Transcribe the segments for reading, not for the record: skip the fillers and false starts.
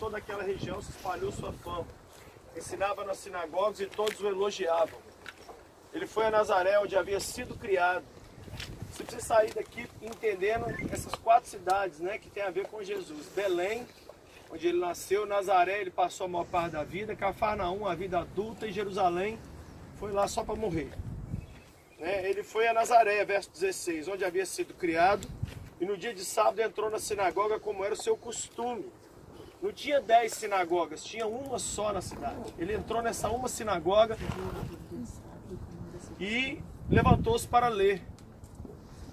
toda aquela região se espalhou sua fama. Ensinava nas sinagogas e todos o elogiavam. Ele foi a Nazaré, onde havia sido criado. Você precisa sair daqui entendendo essas 4 cidades, né, que tem a ver com Jesus. Belém, onde ele nasceu. Nazaré, ele passou a maior parte da vida. Cafarnaum, a vida adulta. E Jerusalém, foi lá só para morrer. Ele foi a Nazaré, verso 16, onde havia sido criado. E no dia de sábado entrou na sinagoga como era o seu costume. Não tinha 10 sinagogas, tinha uma só na cidade. Ele entrou nessa uma sinagoga e levantou-se para ler.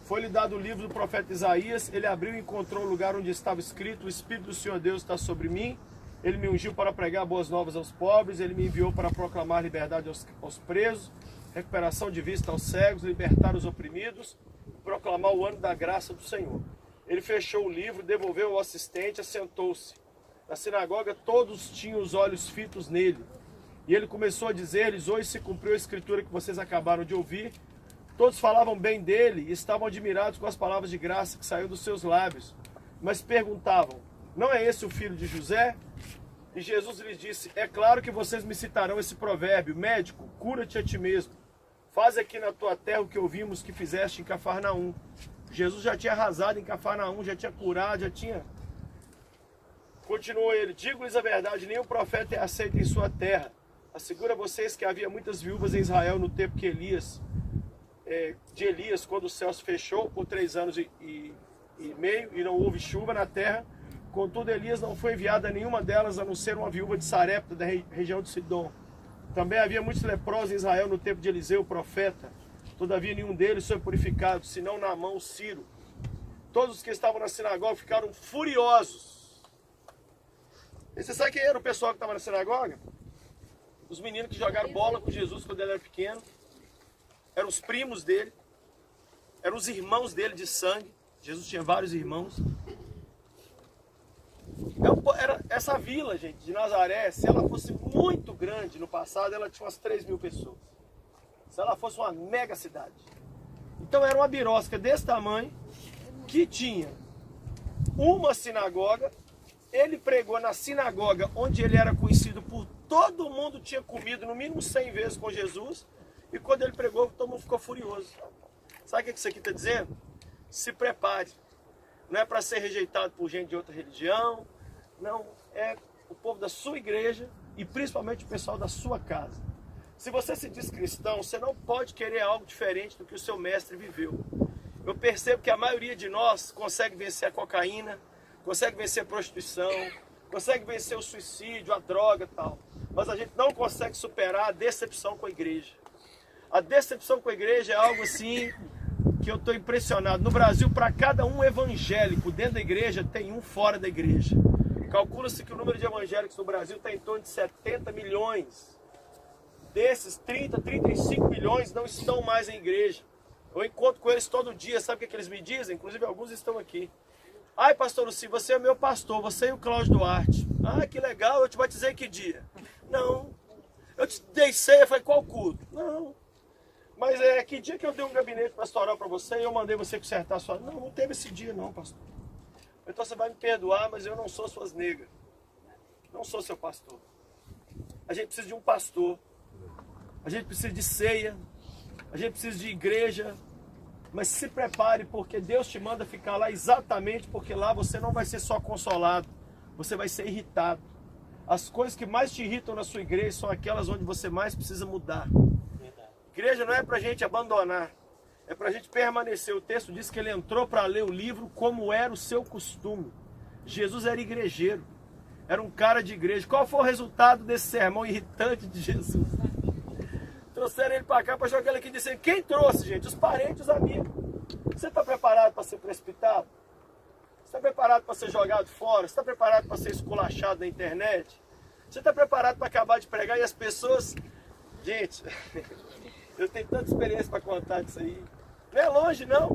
Foi-lhe dado o livro do profeta Isaías. Ele abriu e encontrou o lugar onde estava escrito: o Espírito do Senhor Deus está sobre mim. Ele me ungiu para pregar boas novas aos pobres. Ele me enviou para proclamar liberdade aos presos, recuperação de vista aos cegos, libertar os oprimidos, proclamar o ano da graça do Senhor. Ele fechou o livro, devolveu ao assistente, assentou-se. Na sinagoga todos tinham os olhos fitos nele. E ele começou a dizer-lhes: hoje se cumpriu a escritura que vocês acabaram de ouvir. Todos falavam bem dele e estavam admirados com as palavras de graça que saíram dos seus lábios. Mas perguntavam: não é esse o filho de José? E Jesus lhes disse: é claro que vocês me citarão esse provérbio: médico, cura-te a ti mesmo. Faz aqui na tua terra o que ouvimos que fizeste em Cafarnaum. Jesus já tinha arrasado em Cafarnaum, já tinha curado, já tinha... Continuou ele: digo-lhes a verdade, nenhum profeta é aceito em sua terra. Asseguro a vocês que havia muitas viúvas em Israel no tempo que de Elias, quando o céu se fechou por 3 anos e meio e não houve chuva na terra. Contudo, Elias não foi enviado a nenhuma delas, a não ser uma viúva de Sarepta, da região de Sidom. Também havia muitos leprosos em Israel no tempo de Eliseu, o profeta. Todavia nenhum deles foi purificado, senão Naamã, o Sírio. Todos os que estavam na sinagoga ficaram furiosos. E você sabe quem era o pessoal que estava na sinagoga? Os meninos que jogaram bola com Jesus quando ele era pequeno. Eram os primos dele. Eram os irmãos dele de sangue. Jesus tinha vários irmãos. Essa vila, gente, de Nazaré, se ela fosse muito grande no passado, ela tinha umas 3.000 pessoas. Se ela fosse uma mega cidade. Então era uma birosca desse tamanho, que tinha uma sinagoga. Ele pregou na sinagoga, onde ele era conhecido por todo mundo, tinha comido no mínimo 100 vezes com Jesus. E quando ele pregou, todo mundo ficou furioso. Sabe o que isso aqui está dizendo? Se prepare. Não é para ser rejeitado por gente de outra religião. Não, é o povo da sua igreja e principalmente o pessoal da sua casa. Se você se diz cristão, você não pode querer algo diferente do que o seu mestre viveu. Eu percebo que a maioria de nós consegue vencer a cocaína, consegue vencer a prostituição, consegue vencer o suicídio, a droga e tal. Mas a gente não consegue superar a decepção com a igreja. A decepção com a igreja é algo assim que eu estou impressionado. No Brasil, para cada um evangélico dentro da igreja, tem um fora da igreja. Calcula-se que o número de evangélicos no Brasil está em torno de 70 milhões. Desses, 30, 35 milhões não estão mais em igreja. Eu encontro com eles todo dia, sabe o que eles me dizem? Inclusive alguns estão aqui. Ai, pastor Luci, você é meu pastor, você e o Cláudio Duarte. Ah, que legal, eu te batizei que dia? Não. Eu te dei ceia, foi qual culto? Não. Mas que dia que eu dei um gabinete pastoral para você e eu mandei você consertar a sua... Não, não teve esse dia não, pastor. Então você vai me perdoar, mas eu não sou suas negras. Não sou seu pastor. A gente precisa de um pastor. A gente precisa de ceia. A gente precisa de igreja. Mas se prepare, porque Deus te manda ficar lá exatamente porque lá você não vai ser só consolado. Você vai ser irritado. As coisas que mais te irritam na sua igreja são aquelas onde você mais precisa mudar. Igreja não é para a gente abandonar. É para a gente permanecer. O texto diz que ele entrou para ler o livro como era o seu costume. Jesus era igrejeiro. Era um cara de igreja. Qual foi o resultado desse sermão irritante de Jesus? Trouxeram ele para cá para jogar ele aqui dizendo: quem trouxe, gente? Os parentes, os amigos. Você está preparado para ser precipitado? Você está preparado para ser jogado fora? Você está preparado para ser esculachado na internet? Você está preparado para acabar de pregar e as pessoas... Gente, eu tenho tanta experiência para contar disso aí. Não é longe, não.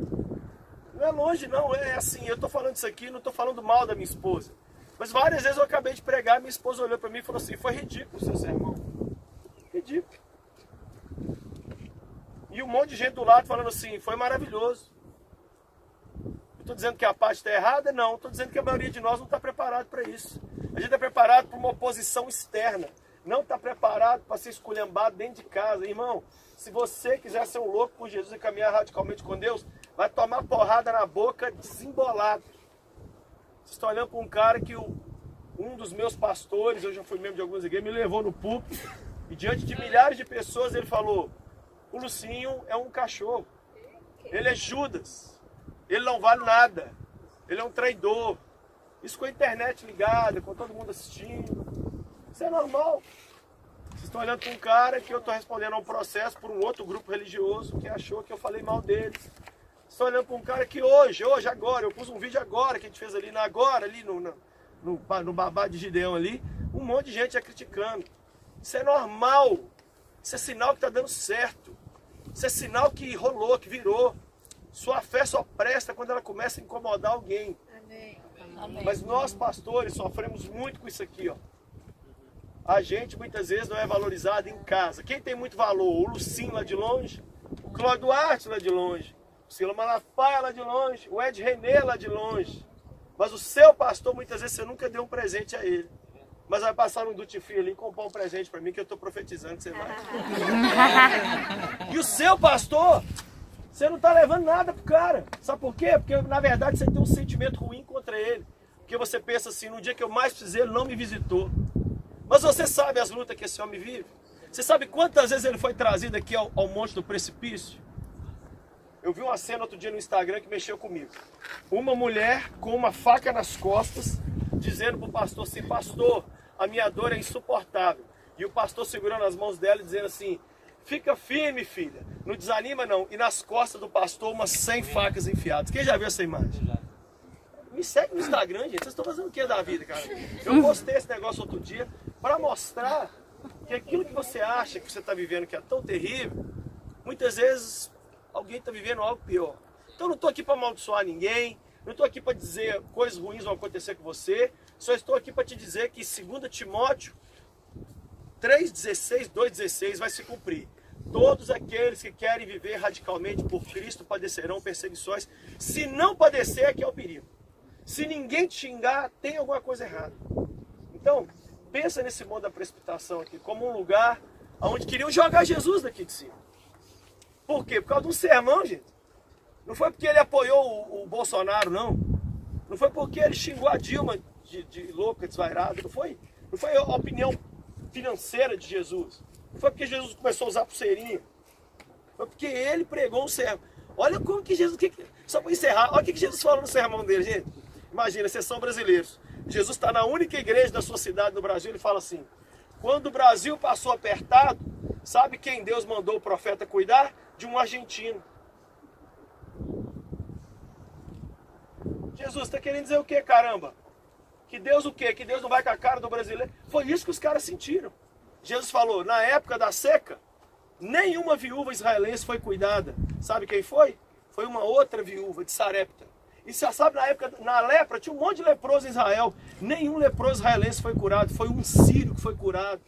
Não é longe, não. É assim, eu estou falando isso aqui, não estou falando mal da minha esposa. Mas várias vezes eu acabei de pregar, minha esposa olhou para mim e falou assim: foi ridículo o seu sermão. Ridículo. E um monte de gente do lado falando assim: foi maravilhoso. Eu estou dizendo que a parte está errada? Não. Estou dizendo que a maioria de nós não está preparado para isso. A gente está preparado para uma oposição externa. Não está preparado para ser esculhambado dentro de casa. Irmão, se você quiser ser um louco por Jesus e caminhar radicalmente com Deus, vai tomar porrada na boca desembolado. Vocês estão olhando para um cara que um dos meus pastores, eu já fui membro de algumas igrejas, me levou no púlpito e diante de milhares de pessoas ele falou: o Lucinho é um cachorro, ele é Judas, ele não vale nada, ele é um traidor. Isso com a internet ligada, com todo mundo assistindo, isso é normal. Vocês estão olhando para um cara que eu estou respondendo a um processo por um outro grupo religioso que achou que eu falei mal deles. Vocês estão olhando para um cara que hoje, agora, eu pus um vídeo agora que a gente fez ali, no babá de Gideão ali, um monte de gente já criticando. Isso é normal. Isso é sinal que está dando certo. Isso é sinal que rolou, que virou. Sua fé só presta quando ela começa a incomodar alguém. Amém. Mas nós, pastores, sofremos muito com isso aqui, ó. A gente muitas vezes não é valorizado em casa. Quem tem muito valor? O Lucinho lá de longe, o Cláudio Duarte lá de longe, o Sila Malafaia lá de longe, o Ed René lá de longe. Mas o seu pastor, muitas vezes você nunca deu um presente a ele. Mas vai passar no duty free ali e comprar um presente para mim, que eu estou profetizando que você vai. E o seu pastor, você não está levando nada pro cara. Sabe por quê? Porque na verdade você tem um sentimento ruim contra ele. Porque você pensa assim: no dia que eu mais precisei, ele não me visitou. Mas você sabe as lutas que esse homem vive? Você sabe quantas vezes ele foi trazido aqui ao Monte do Precipício? Eu vi uma cena outro dia no Instagram que mexeu comigo. Uma mulher com uma faca nas costas, dizendo para o pastor assim: pastor, a minha dor é insuportável. E o pastor segurando as mãos dela e dizendo assim: fica firme, filha, não desanima não. E nas costas do pastor umas 100 facas enfiadas. Quem já viu essa imagem? Me segue no Instagram, gente. Vocês estão fazendo o que da vida, cara? Eu postei esse negócio outro dia para mostrar que aquilo que você acha que você está vivendo que é tão terrível, muitas vezes alguém está vivendo algo pior. Então eu não estou aqui para amaldiçoar ninguém, não estou aqui para dizer coisas ruins vão acontecer com você, só estou aqui para te dizer que 2 Timóteo 3,16, 2,16 vai se cumprir. Todos aqueles que querem viver radicalmente por Cristo padecerão perseguições. Se não padecer, é que é o perigo. Se ninguém te xingar, tem alguma coisa errada. Então, pensa nesse mundo da precipitação aqui como um lugar onde queriam jogar Jesus daqui de cima. Por quê? Por causa de um sermão, gente. Não foi porque ele apoiou o Bolsonaro, não. Não foi porque ele xingou a Dilma de louca, desvairada. Não foi a opinião financeira de Jesus. Não foi porque Jesus começou a usar pulseirinha. Foi porque ele pregou um sermão. Olha como que Jesus... Só para encerrar, olha o que Jesus falou no sermão dele, gente. Imagina, vocês são brasileiros. Jesus está na única igreja da sua cidade no Brasil, ele fala assim: quando o Brasil passou apertado, sabe quem Deus mandou o profeta cuidar? De um argentino. Jesus está querendo dizer o que, caramba? Que Deus o quê? Que Deus não vai com a cara do brasileiro? Foi isso que os caras sentiram. Jesus falou: na época da seca, nenhuma viúva israelense foi cuidada. Sabe quem foi? Foi uma outra viúva de Sarepta. E você sabe, na época, na lepra, tinha um monte de leproso em Israel. Nenhum leproso israelense foi curado. Foi um sírio que foi curado.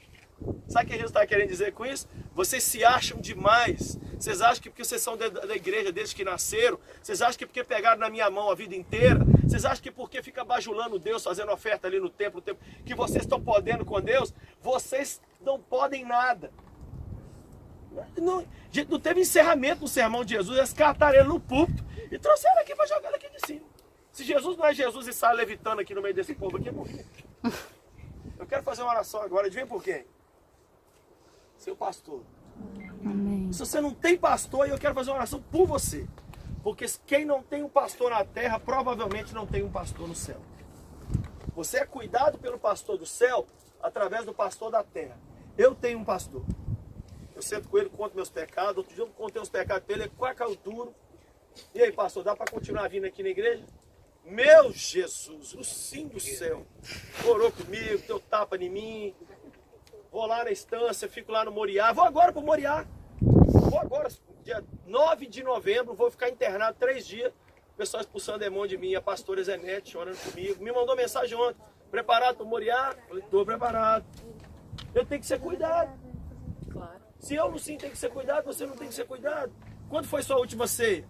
Sabe o que Jesus está querendo dizer com isso? Vocês se acham demais. Vocês acham que porque vocês são da igreja desde que nasceram. Vocês acham que porque pegaram na minha mão a vida inteira. Vocês acham que porque fica bajulando Deus, fazendo oferta ali no templo, que vocês estão podendo com Deus. Vocês não podem nada. Não, gente, não teve encerramento no sermão de Jesus. Eles cartaram ele no púlpito e trouxeram aqui para jogar ele aqui de cima. Se Jesus não é Jesus e sai levitando aqui no meio desse povo aqui, é por quê? Eu quero fazer uma oração agora. Adivinha por quem? Seu pastor. Amém. Se você não tem pastor, eu quero fazer uma oração por você. Porque quem não tem um pastor na terra, provavelmente não tem um pastor no céu. Você é cuidado pelo pastor do céu através do pastor da terra. Eu tenho um pastor. Eu sento com ele, conto meus pecados. Outro dia eu contei os pecados dele, ele caiu duro. E aí, pastor, dá para continuar vindo aqui na igreja? Meu Jesus, o sim do céu. Orou comigo, deu tapa em mim. Vou lá na estância, fico lá no Moriá. Vou agora para o Moriá. Vou agora, dia 9 de novembro, vou ficar internado 3 dias. O pessoal expulsando demônio de mim, a pastora Zenete chorando comigo. Me mandou mensagem ontem. Preparado para o Moriá? Falei, estou preparado. Eu tenho que ser cuidado. Claro. Se eu não sim tenho que ser cuidado, você não tem que ser cuidado. Quando foi sua última ceia?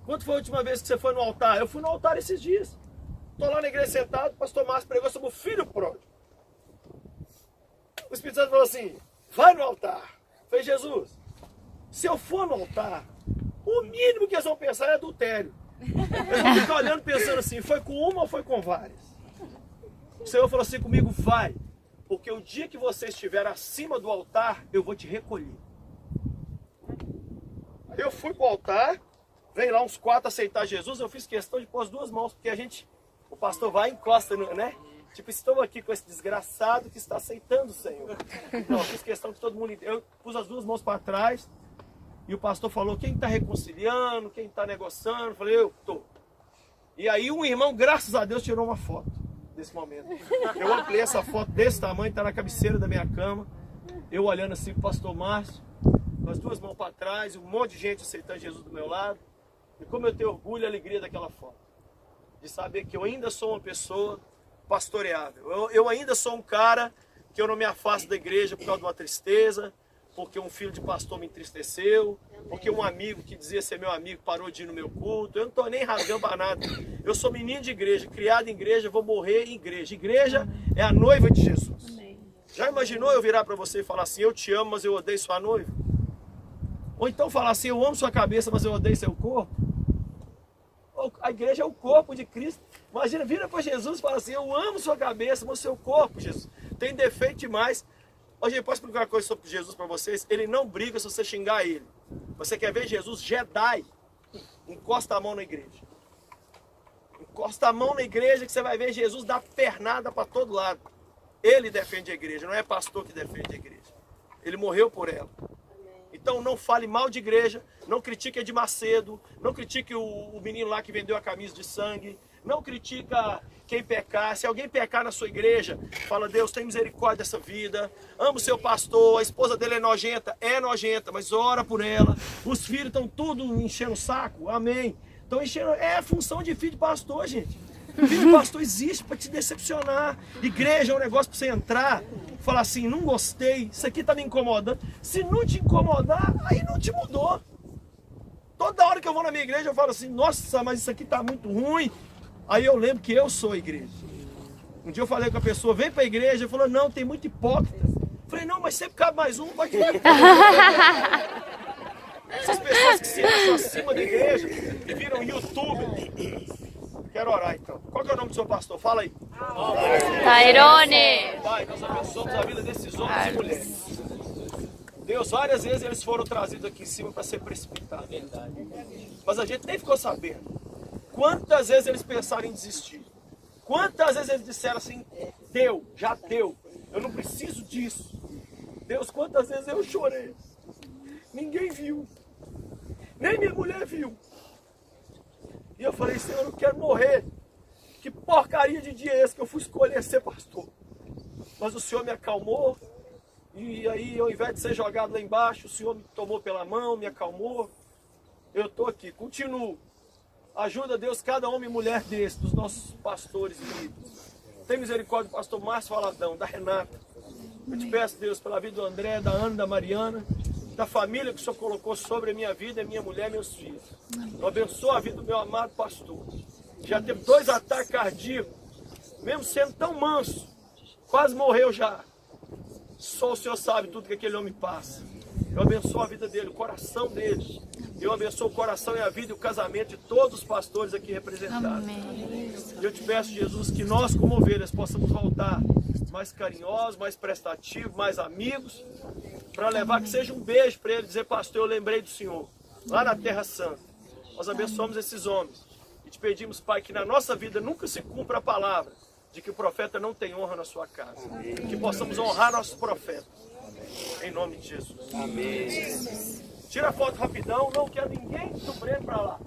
Quando foi a última vez que você foi no altar? Eu fui no altar esses dias. Estou lá na igreja sentado, o pastor Márcio pregou sobre o filho pródigo. O Espírito Santo falou assim, vai no altar. Eu falei, Jesus, se eu for no altar, o mínimo que eles vão pensar é adultério. Eles vão ficar olhando pensando assim, foi com uma ou foi com várias? O Senhor falou assim comigo, vai, porque o dia que você estiver acima do altar, eu vou te recolher. Aí eu fui para o altar, veio lá uns 4 aceitar Jesus, eu fiz questão de pôr as 2 mãos, porque o pastor vai e encosta, né? Tipo, estou aqui com esse desgraçado que está aceitando o Senhor. Não, eu fiz questão que todo mundo... Eu pus as 2 mãos para trás e o pastor falou, quem está reconciliando, quem está negociando? Eu falei, eu estou. E aí um irmão, graças a Deus, tirou uma foto desse momento. Eu ampliei essa foto desse tamanho, está na cabeceira da minha cama. Eu olhando assim para o pastor Márcio, com as 2 mãos para trás, um monte de gente aceitando Jesus do meu lado. E como eu tenho orgulho e alegria daquela foto. De saber que eu ainda sou uma pessoa pastoreável. Eu ainda sou um cara que eu não me afasto da igreja por causa de uma tristeza, porque um filho de pastor me entristeceu, porque um amigo que dizia ser meu amigo parou de ir no meu culto. Eu não estou nem rasgando para nada. Eu sou menino de igreja, criado em igreja, vou morrer em igreja. Igreja é a noiva de Jesus. Já imaginou eu virar para você e falar assim, eu te amo, mas eu odeio sua noiva? Ou então falar assim, eu amo sua cabeça, mas eu odeio seu corpo? A igreja é o corpo de Cristo. Imagina, vira para Jesus e fala assim, eu amo sua cabeça, mas o seu corpo, Jesus, tem defeito demais. Hoje, posso explicar uma coisa sobre Jesus para vocês? Ele não briga se você xingar ele. Você quer ver Jesus Jedi? Encosta a mão na igreja. Encosta a mão na igreja que você vai ver Jesus dar pernada para todo lado. Ele defende a igreja, não é pastor que defende a igreja. Ele morreu por ela. Então não fale mal de igreja, não critique Edir Macedo, não critique o menino lá que vendeu a camisa de sangue, não critica quem pecar. Se alguém pecar na sua igreja, fala, Deus, tem misericórdia dessa vida, ama o seu pastor, a esposa dele é nojenta, mas ora por ela, os filhos estão tudo enchendo o saco, amém. Estão enchendo, é função de filho de pastor, gente. Filho de pastor existe para te decepcionar. Igreja é um negócio para você entrar, falar assim, não gostei, isso aqui está me incomodando. Se não te incomodar, aí não te mudou. Toda hora que eu vou na minha igreja, eu falo assim, nossa, mas isso aqui está muito ruim. Aí eu lembro que eu sou a igreja. Um dia eu falei com a pessoa, vem para a igreja, ele falou, não, tem muito hipócrita. Eu falei, não, mas sempre cabe mais um, pode vir. Essas pessoas que se acham acima da igreja e viram YouTube. Quero orar então. Qual que é o nome do seu pastor? Fala aí. Tairone. Pai, nós abençoamos a vida desses homens e mulheres. Deus, várias vezes eles foram trazidos aqui em cima para ser precipitados. Mas a gente nem ficou sabendo. Quantas vezes eles pensaram em desistir? Quantas vezes eles disseram assim, deu, já deu, eu não preciso disso. Deus, quantas vezes eu chorei. Ninguém viu. Nem minha mulher viu. E eu falei, Senhor, eu não quero morrer. Que porcaria de dia é esse que eu fui escolher ser pastor? Mas o Senhor me acalmou. E aí, ao invés de ser jogado lá embaixo, o Senhor me tomou pela mão, me acalmou. Eu estou aqui, continuo. Ajuda, Deus, cada homem e mulher desse, dos nossos pastores e líderes. Tem misericórdia do pastor Márcio Valadão, da Renata. Eu te peço, Deus, pela vida do André, da Ana, da Mariana, da família que o Senhor colocou sobre a minha vida, a minha mulher e meus filhos. Eu abençoo a vida do meu amado pastor. Já teve 2 ataques cardíacos, mesmo sendo tão manso, quase morreu já. Só o Senhor sabe tudo que aquele homem passa. Eu abençoo a vida dele, o coração dele. Eu abençoo o coração e a vida e o casamento de todos os pastores aqui representados. Amém. Eu te peço, Jesus, que nós como ovelhas possamos voltar mais carinhosos, mais prestativos, mais amigos, para levar que seja um beijo para ele, dizer, pastor, eu lembrei do Senhor, lá na Terra Santa. Nós abençoamos esses homens e te pedimos, Pai, que na nossa vida nunca se cumpra a palavra de que o profeta não tem honra na sua casa. Que possamos honrar nossos profetas. Em nome de Jesus. Amém. Tira a foto rapidão, não quero ninguém do Breno para lá.